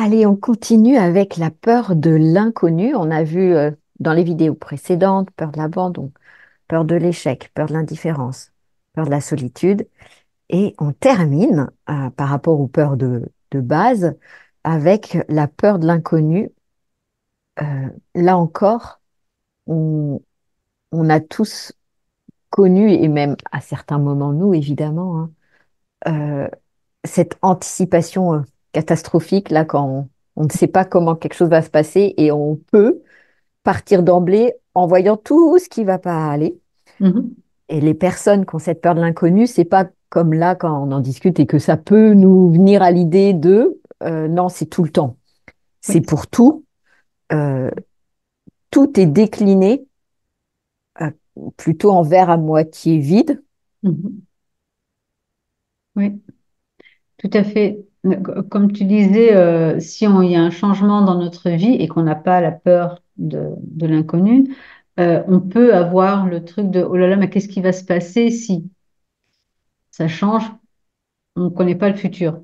Allez, on continue avec la peur de l'inconnu. On a vu dans les vidéos précédentes peur de l'abandon, peur de l'échec, peur de l'indifférence, peur de la solitude. Et on termine par rapport aux peurs de base avec la peur de l'inconnu. Là encore, on, on a tous connu, et même à certains moments nous évidemment, hein, cette anticipation catastrophique, là, quand on ne sait pas comment quelque chose va se passer et on peut partir d'emblée en voyant tout ce qui va pas aller. Mhm. Et les personnes qui ont cette peur de l'inconnu, c'est pas comme là quand on en discute et que ça peut nous venir à l'idée de non, c'est tout le temps. C'est Oui. pour tout. Euh, Tout est décliné euh, plutôt en verre à moitié vide. Mhm. Oui, tout à fait. Comme tu disais, si il y a un changement dans notre vie et qu'on n'a pas la peur de l'inconnu, on peut avoir le truc de oh là là, mais qu'est-ce qui va se passer si ça change? On ne connaît pas le futur.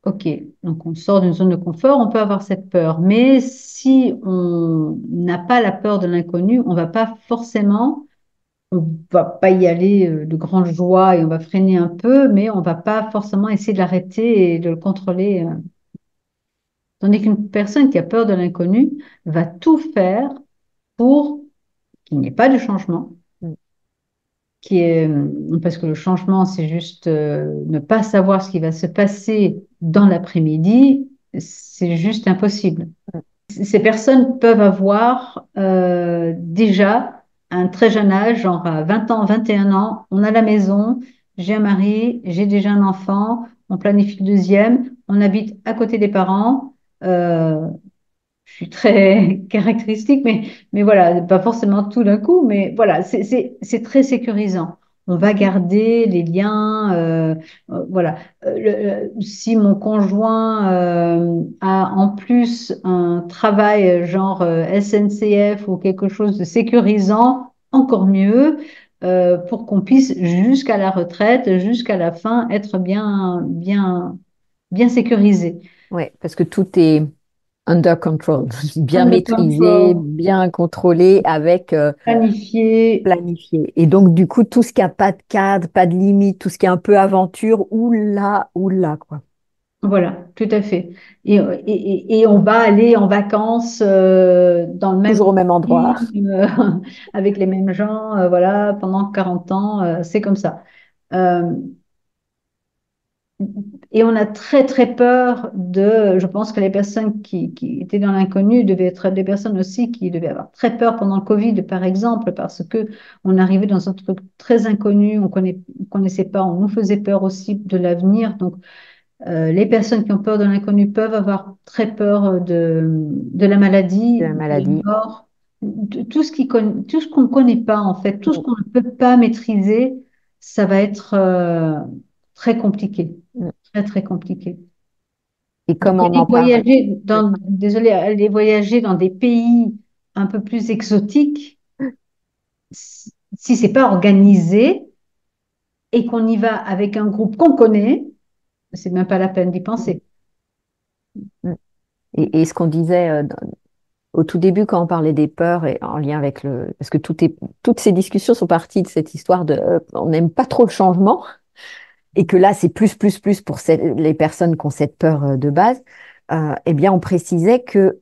Ok, donc on sort d'une zone de confort, on peut avoir cette peur. Mais si on n'a pas la peur de l'inconnu, on va pas forcément, on va pas y aller de grande joie et on va freiner un peu, mais on va pas forcément essayer de l'arrêter et de le contrôler. Tandis qu'une personne qui a peur de l'inconnu va tout faire pour qu'il n'y ait pas de changement, parce que le changement, c'est juste ne pas savoir ce qui va se passer dans l'après-midi, c'est juste impossible. Ces personnes peuvent avoir déjà un très jeune âge, genre à 20 ans, 21 ans, on a la maison, j'ai un mari, j'ai déjà un enfant, on planifie le deuxième, on habite à côté des parents. Je suis très caractéristique, mais voilà, pas forcément tout d'un coup, mais voilà, c'est très sécurisant. On va garder les liens, voilà. Si mon conjoint a en plus un travail genre SNCF ou quelque chose de sécurisant, encore mieux, pour qu'on puisse jusqu'à la retraite, jusqu'à la fin, être bien sécurisé. Ouais, parce que tout est under control, bien Under maîtrisé, control, bien contrôlé, avec planifié. planifié. Et donc, du coup, tout ce qui a pas de cadre, pas de limite, tout ce qui est un peu aventure, oula, quoi. Voilà, tout à fait. Et on va aller en vacances dans le même Toujours au même endroit. pays, avec les mêmes gens, voilà, pendant 40 ans, c'est comme ça. Euh, et on a très, très peur je pense que les personnes qui étaient dans l'inconnu devaient être des personnes aussi qui devaient avoir très peur pendant le Covid, par exemple, parce que on arrivait dans un truc très inconnu, on connaissait pas, on nous faisait peur aussi de l'avenir. Donc, les personnes qui ont peur de l'inconnu peuvent avoir très peur de la De maladie, la de la maladie. mort, tout ce qu'on ne connaît pas en fait, tout ce Mm, qu'on ne peut pas maîtriser, ça va être très compliqué, mm. très très compliqué. Et Donc comme on en parle. Oui. désolé, aller voyager dans des pays un peu plus exotiques, si c'est pas organisé et qu'on y va avec un groupe qu'on connaît, c'est même pas la peine d'y Mm, penser. mm. Et ce qu'on disait au tout début quand on parlait des peurs et en lien avec le... Parce que toutes ces discussions sont parties de cette histoire de on n'aime pas trop le changement et que là, c'est plus pour les personnes qui ont cette peur de base. Eh bien, on précisait que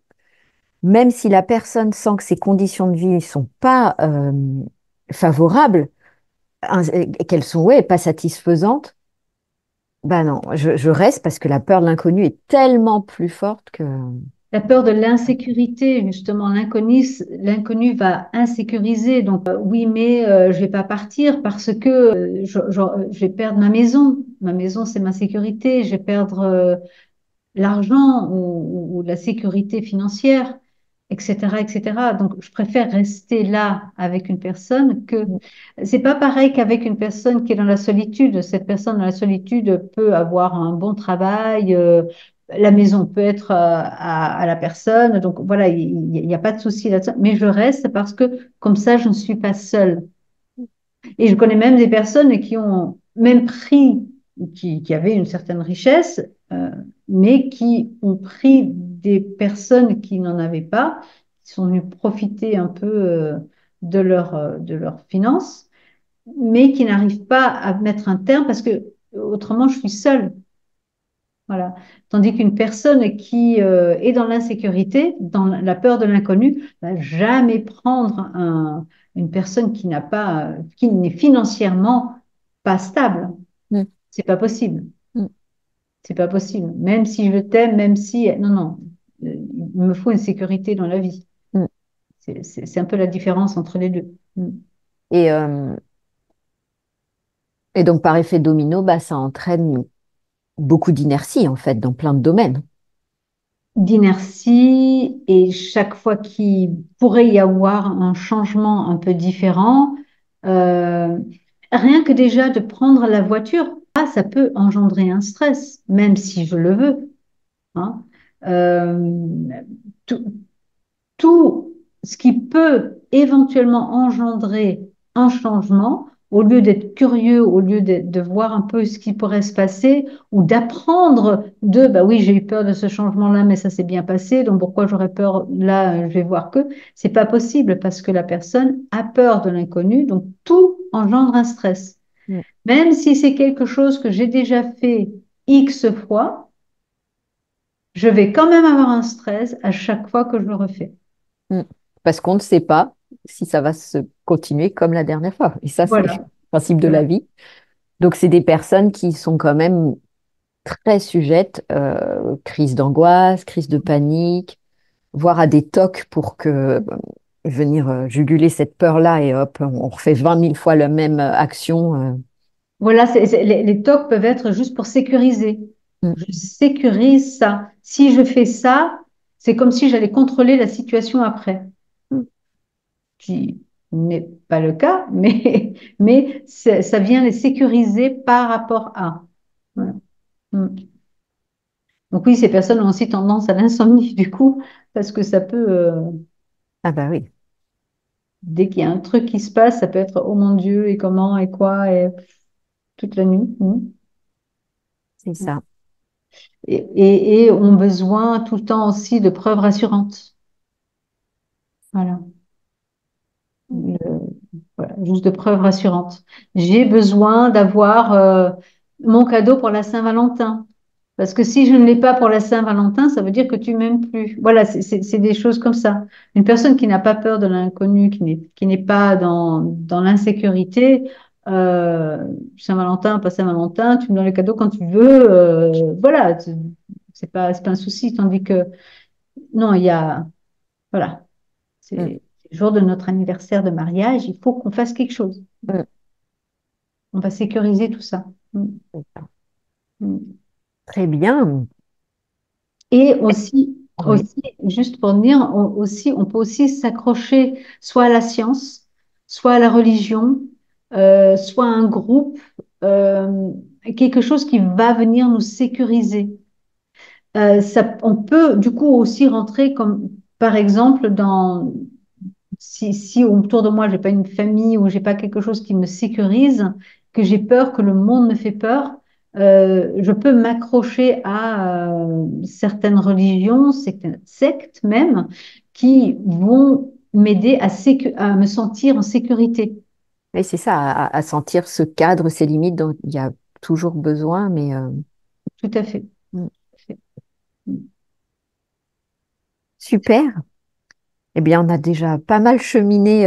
même si la personne sent que ses conditions de vie ne sont pas favorables, et qu'elles sont ouais, pas satisfaisantes, bah non, je reste parce que la peur de l'inconnu est tellement plus forte que... La peur de l'insécurité, justement, l'inconnu va insécuriser. Donc, oui, mais je vais pas partir parce que je vais perdre ma maison. Ma maison, c'est ma sécurité. Je vais perdre l'argent ou la sécurité financière, etc., etc. Donc, je préfère rester là avec une personne que c'est pas pareil qu'avec une personne qui est dans la solitude. Cette personne dans la solitude peut avoir un bon travail, la maison peut être à la personne. Donc, voilà, il n'y a pas de souci là-dessus. Mais je reste parce que comme ça, je ne suis pas seule. Et je connais même des personnes qui ont même pris, qui avaient une certaine richesse, mais qui ont pris des personnes qui n'en avaient pas, qui sont venues profiter un peu de leurs finances, mais qui n'arrivent pas à mettre un terme parce que autrement, je suis seule. Voilà. Tandis qu'une personne qui est dans l'insécurité, dans la peur de l'inconnu, va jamais prendre une personne qui n'a pas, qui n'est financièrement pas stable. Mm, C'est pas possible. mm, C'est pas possible. Même si je t'aime, même si, non, non, il me faut une sécurité dans la vie. mm. C'est un peu la différence entre les deux. Mm. Et, euh, et donc, par effet domino, bah, ça entraîne beaucoup d'inertie, en fait, dans plein de domaines. D'inertie et chaque fois qu'il pourrait y avoir un changement un peu différent, euh, rien que déjà de prendre la voiture, ah, ça peut engendrer un stress, même si je le veux, hein. Euh, tout, tout ce qui peut éventuellement engendrer un changement, au lieu d'être curieux, au lieu de voir un peu ce qui pourrait se passer, ou d'apprendre de, bah oui, j'ai eu peur de ce changement-là, mais ça s'est bien passé, donc pourquoi j'aurais peur là, je vais voir que, c'est pas possible parce que la personne a peur de l'inconnu, donc tout engendre un stress. Mm, Même si c'est quelque chose que j'ai déjà fait X fois, je vais quand même avoir un stress à chaque fois que je le refais. mm. Parce qu'on ne sait pas si ça va se continuer comme la dernière fois. Et ça, c'est le Voilà. principe de la Voilà. vie. Donc, c'est des personnes qui sont quand même très sujettes, crise d'angoisse, crise de panique, voire à des tocs pour que venir juguler cette peur-là et hop, on refait 20 000 fois la même action. Voilà, les TOC peuvent être juste pour sécuriser. Mm, Je sécurise ça. Si je fais ça, c'est comme si j'allais contrôler la situation après. mm. Qui n'est pas le cas, mais ça vient les sécuriser par rapport à. Voilà. Mm. Donc oui, ces personnes ont aussi tendance à l'insomnie du coup, parce que ça peut, Ah bah oui, dès qu'il y a un truc qui se passe, ça peut être oh mon Dieu, et comment, et quoi, et toute la nuit. Mm. c'est ça. Et ont besoin tout le temps aussi de preuves rassurantes. Voilà. Euh, voilà, juste de preuves rassurantes. J'ai besoin d'avoir mon cadeau pour la Saint-Valentin. Parce que si je ne l'ai pas pour la Saint-Valentin, ça veut dire que tu m'aimes plus. Voilà, c'est des choses comme ça. Une personne qui n'a pas peur de l'inconnu, qui n'est pas dans l'insécurité, Saint-Valentin, pas Saint-Valentin, tu me donnes le cadeau quand tu veux. Voilà, c'est pas un souci. Tandis que, non, il y a, voilà, Mm, c'est le jour de notre anniversaire de mariage, il faut qu'on fasse quelque chose. mm. On va sécuriser tout ça. Mm, C'est ça. mm. Très bien. Et aussi, Oui, juste pour dire, on peut aussi s'accrocher soit à la science, soit à la religion, soit à un groupe, euh, quelque chose qui va venir nous sécuriser. On peut du coup aussi rentrer comme, par exemple, si autour de moi, j'ai pas une famille ou j'ai pas quelque chose qui me sécurise, que j'ai peur, que le monde me fait peur, je peux m'accrocher à certaines religions, certaines sectes même, qui vont m'aider à me sentir en sécurité. et c'est ça, à sentir ce cadre, ces limites dont il y a toujours besoin, mais Tout à fait. mm, super. Eh bien, on a déjà pas mal cheminé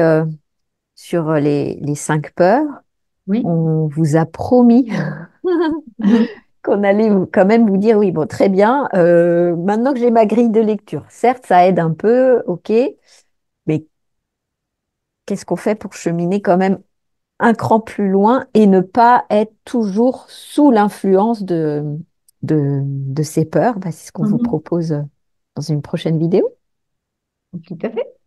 sur les 5 peurs. Oui. On vous a promis Mhm. qu'on allait quand même vous dire, oui, bon, très bien. Maintenant que j'ai ma grille de lecture, certes, ça aide un peu, ok, mais qu'est-ce qu'on fait pour cheminer quand même un cran plus loin et ne pas être toujours sous l'influence de ces peurs? Bah, c'est ce qu'on vous Mhm. propose dans une prochaine vidéo. Tout à fait.